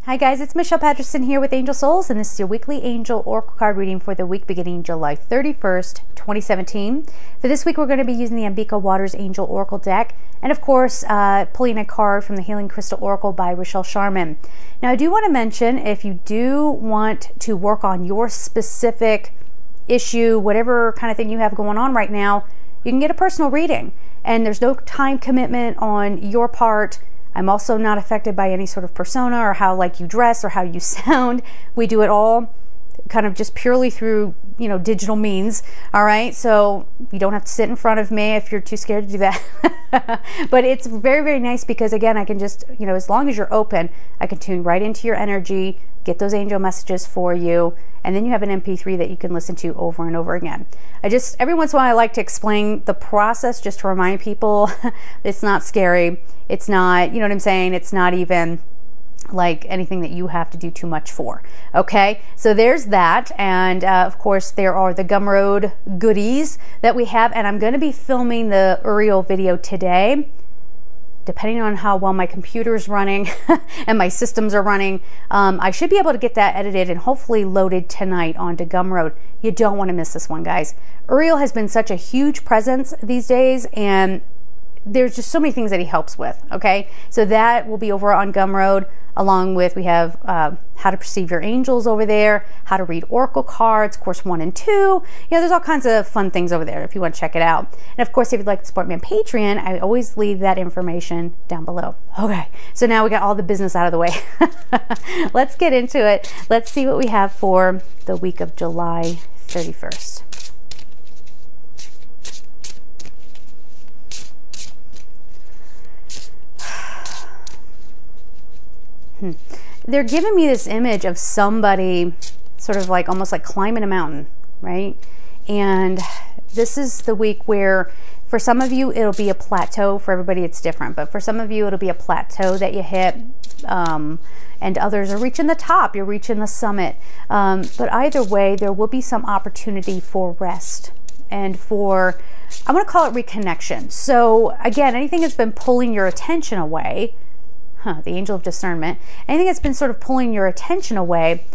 Hi guys, it's Michelle Patterson here with Angel Souls, and this is your weekly Angel Oracle card reading for the week beginning July 31st, 2017. For this week, we're going to be using the Ambika Waters Angel Oracle deck, and of course, pulling a card from the Healing Crystal Oracle by Rochelle Sharman. Now, I do want to mention, if you do want to work on your specific issue, whatever kind of thing you have going on right now, you can get a personal reading, and there's no time commitment on your part. I'm also not affected by any sort of persona or how like you dress or how you sound. We do it all kind of just purely through, digital means. All right. So you don't have to sit in front of me if you're too scared to do that. But it's very, very nice because again, I can just, as long as you're open, I can tune right into your energy, get those angel messages for you. And then you have an MP3 that you can listen to over and over again. Every once in a while, I like to explain the process just to remind people it's not scary. It's not, you know what I'm saying? It's not even like anything that you have to do too much for. Okay, so there's that. And of course, there are the Gumroad goodies that we have. And I'm going to be filming the Uriel video today. Depending on how well my computer is running and my systems are running, I should be able to get that edited and hopefully loaded tonight onto Gumroad. You don't want to miss this one, guys. Uriel has been such a huge presence these days, and there's just so many things that he helps with, okay? So that will be over on Gumroad, along with, we have how to perceive your angels over there, how to read oracle cards, course 1 and 2. There's all kinds of fun things over there if you want to check it out. And of course, if you'd like to support me on Patreon, I always leave that information down below. Okay, so now we got all the business out of the way. Let's get into it. Let's see what we have for the week of July 31st. They're giving me this image of somebody sort of like almost like climbing a mountain, right? And this is the week where for some of you it'll be a plateau. For everybody it's different, but for some of you it'll be a plateau that you hit, and others are reaching the top, you're reaching the summit. But either way, there will be some opportunity for rest and for, I'm going to call it reconnection. So again, anything that's been pulling your attention away, the angel of discernment, anything that's been sort of pulling your attention away,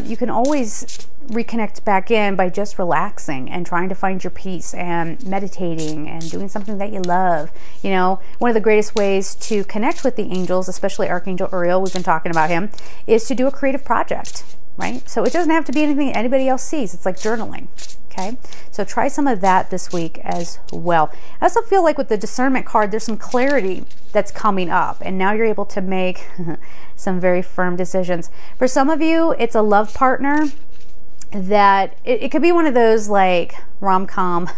you can always reconnect back in by just relaxing and trying to find your peace and meditating and doing something that you love. One of the greatest ways to connect with the angels, especially Archangel Uriel, we've been talking about him, is to do a creative project, right? So it doesn't have to be anything anybody else sees. It's like journaling. Okay, so try some of that this week as well. I also feel like with the discernment card, there's some clarity that's coming up, and now you're able to make some very firm decisions. For some of you, it's a love partner that it could be one of those like rom-com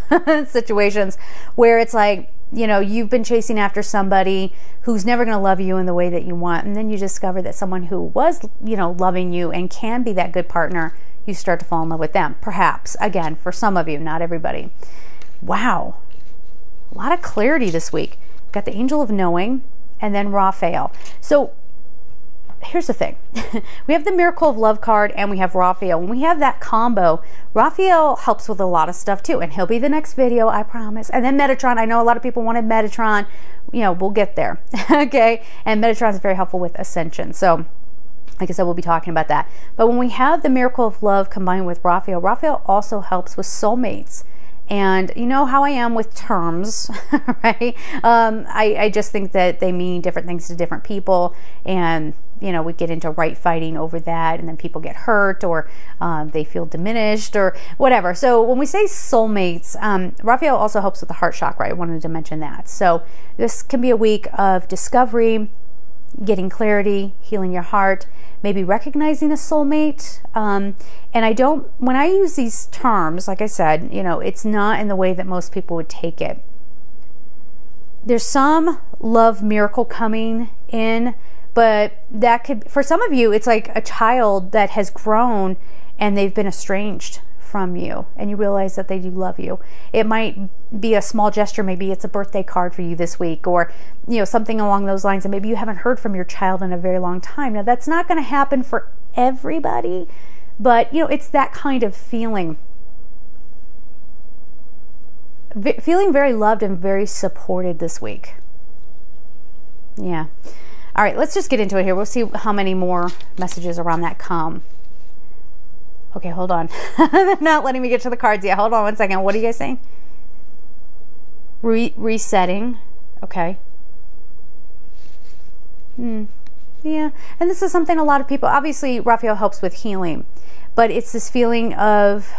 situations where it's like, you've been chasing after somebody who's never going to love you in the way that you want, and then you discover that someone who was, loving you and can be that good partner, you start to fall in love with them. Perhaps, again, for some of you, not everybody. Wow. A lot of clarity this week. Got the Angel of Knowing and then Raphael. So here's the thing. We have the Miracle of Love card and we have Raphael. When we have that combo, Raphael helps with a lot of stuff too. And he'll be the next video, I promise. And then Metatron. I know a lot of people wanted Metatron. We'll get there. Okay. And Metatron is very helpful with Ascension. So like I said, we'll be talking about that. But when we have the Miracle of Love combined with Raphael, Raphael also helps with soulmates. And you know how I am with terms, right? I just think that they mean different things to different people. And, we get into right fighting over that. And then people get hurt or they feel diminished or whatever. So when we say soulmates, Raphael also helps with the heart chakra. I wanted to mention that. So this can be a week of discovery, getting clarity, healing your heart, maybe recognizing a soulmate. And when I use these terms, like I said, it's not in the way that most people would take it. There's some love miracle coming in, but that could, for some of you, it's like a child that has grown and they've been estranged from you and you realize that they do love you. It might be a small gesture. Maybe it's a birthday card for you this week, or something along those lines, and maybe you haven't heard from your child in a very long time. Now that's not going to happen for everybody, but it's that kind of feeling very loved and very supported this week. Yeah. All right, let's just get into it here. We'll see how many more messages around that come. Okay, hold on. They're not letting me get to the cards yet. Hold on one second. What are you guys saying? Resetting. Okay. Yeah, and this is something a lot of people, obviously Raphael helps with healing, but it's this feeling of,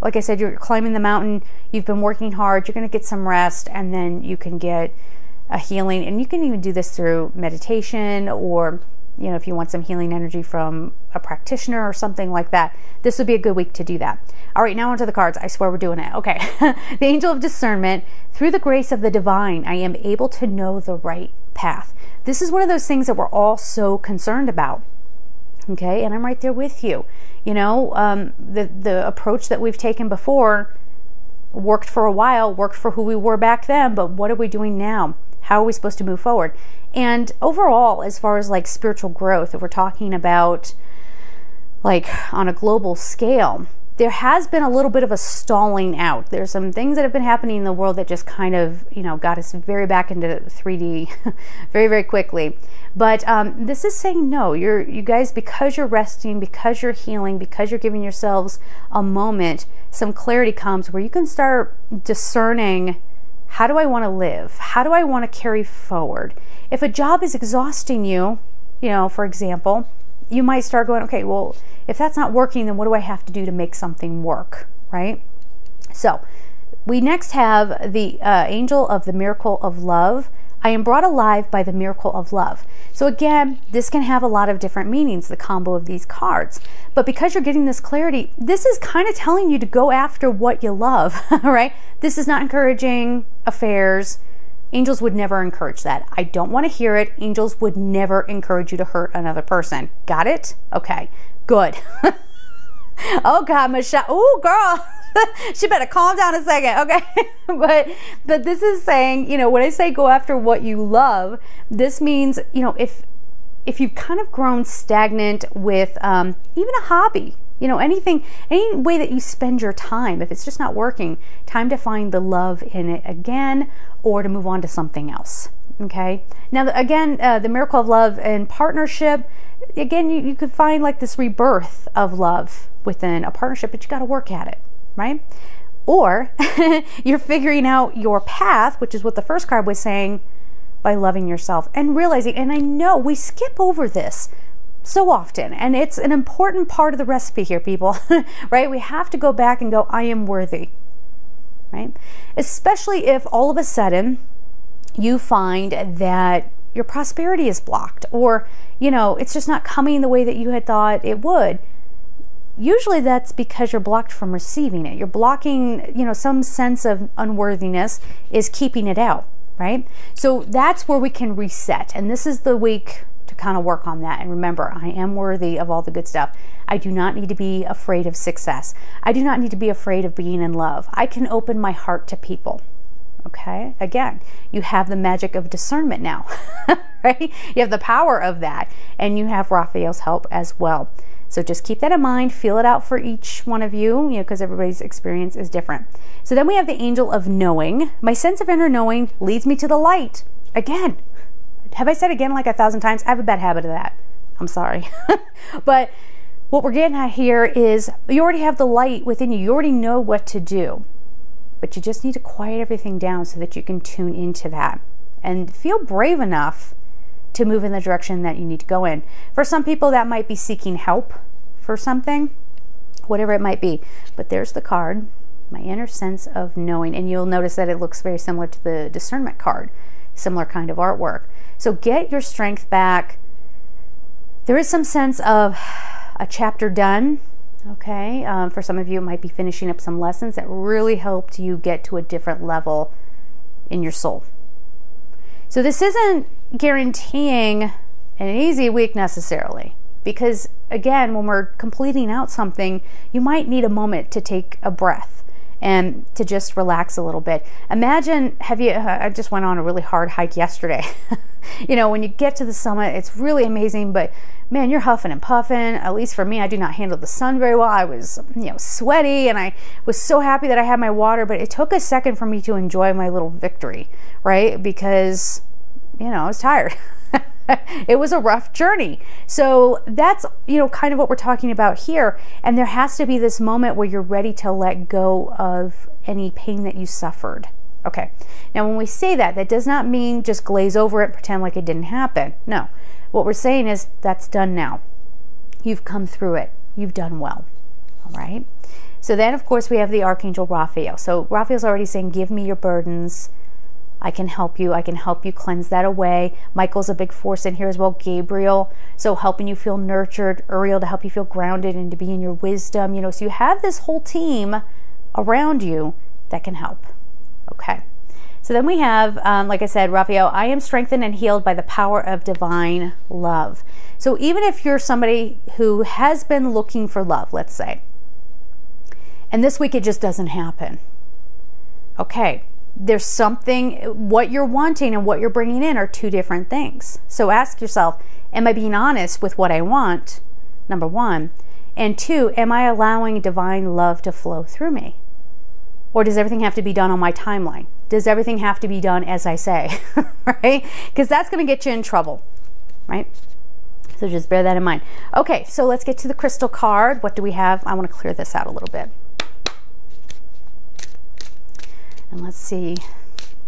like I said, you're climbing the mountain, you've been working hard, you're going to get some rest, and then you can get a healing. And you can even do this through meditation, or you know, if you want some healing energy from a practitioner or something like that, this would be a good week to do that. All right, now onto the cards. I swear we're doing it. Okay. The angel of discernment. Through the grace of the divine, I am able to know the right path. This is one of those things that we're all so concerned about. Okay, and I'm right there with you. You know, the approach that we've taken before worked for a while, worked for who we were back then, but what are we doing now? How are we supposed to move forward? And overall, as far as like spiritual growth, if we're talking about like on a global scale, there has been a little bit of a stalling out. There's some things that have been happening in the world that just kind of, you know, got us very back into 3D very, very quickly. But this is saying no, you guys, because you're resting, because you're healing, because you're giving yourselves a moment, some clarity comes where you can start discerning, how do I want to live? How do I want to carry forward? If a job is exhausting you, you know, for example, you might start going, okay, well, if that's not working, then what do I have to do to make something work, right? So we next have the angel of the miracle of love. I am brought alive by the miracle of love. So again, this can have a lot of different meanings, the combo of these cards. But because you're getting this clarity, this is kind of telling you to go after what you love, right? This is not encouraging affairs. Angels would never encourage that. I don't want to hear it. Angels would never encourage you to hurt another person. Got it? Okay, good. Oh God, Michelle. Oh, girl. She better calm down a second, okay? but this is saying, you know, when I say go after what you love, this means, you know, if you've kind of grown stagnant with even a hobby, you know, any way that you spend your time, if it's just not working, time to find the love in it again, or to move on to something else. Okay. Now, again, the miracle of love and partnership, again, you could find like this rebirth of love within a partnership, but you got to work at it, right? Or you're figuring out your path, which is what the first card was saying, by loving yourself and realizing, and I know we skip over this so often, and it's an important part of the recipe here, people, right? We have to go back and go, I am worthy, right? Especially if all of a sudden you find that your prosperity is blocked, or, you know, it's just not coming the way that you had thought it would. Usually that's because you're blocked from receiving it. You're blocking, you know, some sense of unworthiness is keeping it out, right? So that's where we can reset. And this is the week to kind of work on that. And remember, I am worthy of all the good stuff. I do not need to be afraid of success. I do not need to be afraid of being in love. I can open my heart to people. Okay, again, you have the magic of discernment now, right? You have the power of that, and you have Raphael's help as well. So just keep that in mind, feel it out for each one of you, you know, because everybody's experience is different. So then we have the angel of knowing. My sense of inner knowing leads me to the light. Again, have I said again like 1,000 times? I have a bad habit of that. I'm sorry. But what we're getting at here is you already have the light within you. You already know what to do. But you just need to quiet everything down so that you can tune into that and feel brave enough to move in the direction that you need to go in. For some people, that might be seeking help for something, whatever it might be. But there's the card, my inner sense of knowing. And you'll notice that it looks very similar to the discernment card, similar kind of artwork. So get your strength back. There is some sense of a chapter done. Okay, for some of you, it might be finishing up some lessons that really helped you get to a different level in your soul. So this isn't guaranteeing an easy week necessarily, because again, when we're completing out something, you might need a moment to take a breath and to just relax a little bit. Imagine, I just went on a really hard hike yesterday. You know, when you get to the summit, it's really amazing, but man, you're huffing and puffing. At least for me, I do not handle the sun very well. I was, you know, sweaty, and I was so happy that I had my water, but it took a second for me to enjoy my little victory, right? Because, you know, I was tired. It was a rough journey. So that's, you know, kind of what we're talking about here. And there has to be this moment where you're ready to let go of any pain that you suffered. Okay. Now, when we say that, that does not mean just glaze over it, pretend like it didn't happen. No. What we're saying is that's done now. You've come through it. You've done well. All right. So then, of course, we have the Archangel Raphael. So Raphael's already saying, give me your burdens. I can help you. I can help you cleanse that away. Michael's a big force in here as well. Gabriel, so helping you feel nurtured. Uriel to help you feel grounded and to be in your wisdom. You know, so you have this whole team around you that can help. Okay. So then we have, like I said, Raphael, I am strengthened and healed by the power of divine love. So even if you're somebody who has been looking for love, let's say, and this week it just doesn't happen. Okay. There's something, what you're wanting and what you're bringing in are two different things. So ask yourself, am I being honest with what I want? Number one. And two, am I allowing divine love to flow through me? Or does everything have to be done on my timeline? Does everything have to be done as I say? Right? Because that's going to get you in trouble. Right? So just bear that in mind. Okay, so let's get to the crystal card. What do we have? I want to clear this out a little bit. And let's see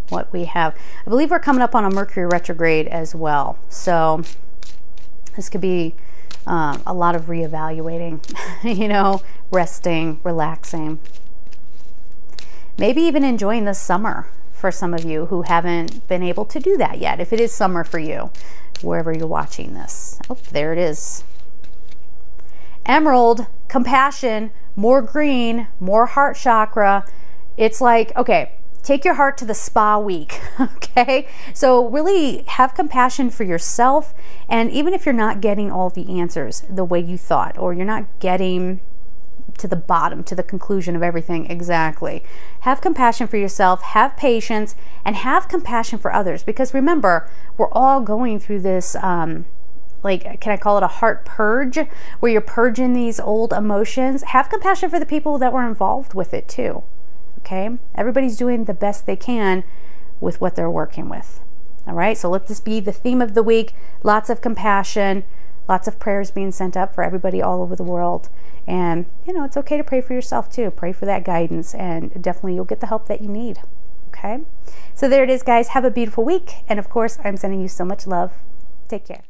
what we have. I believe we're coming up on a Mercury retrograde as well. So this could be a lot of reevaluating, you know, resting, relaxing. Maybe even enjoying the summer for some of you who haven't been able to do that yet. If it is summer for you, wherever you're watching this. Oh, there it is. Emerald, compassion, more green, more heart chakra. It's like, okay, take your heart to the spa week, okay? So really have compassion for yourself, and even if you're not getting all the answers the way you thought, or you're not getting to the bottom, to the conclusion of everything exactly, have compassion for yourself, have patience, and have compassion for others. Because remember, we're all going through this, like, can I call it a heart purge, where you're purging these old emotions. Have compassion for the people that were involved with it too. Okay, everybody's doing the best they can with what they're working with. All right, so let this be the theme of the week. Lots of compassion, lots of prayers being sent up for everybody all over the world. And, you know, it's okay to pray for yourself too. Pray for that guidance, and definitely you'll get the help that you need. Okay, so there it is, guys. Have a beautiful week. And of course, I'm sending you so much love. Take care.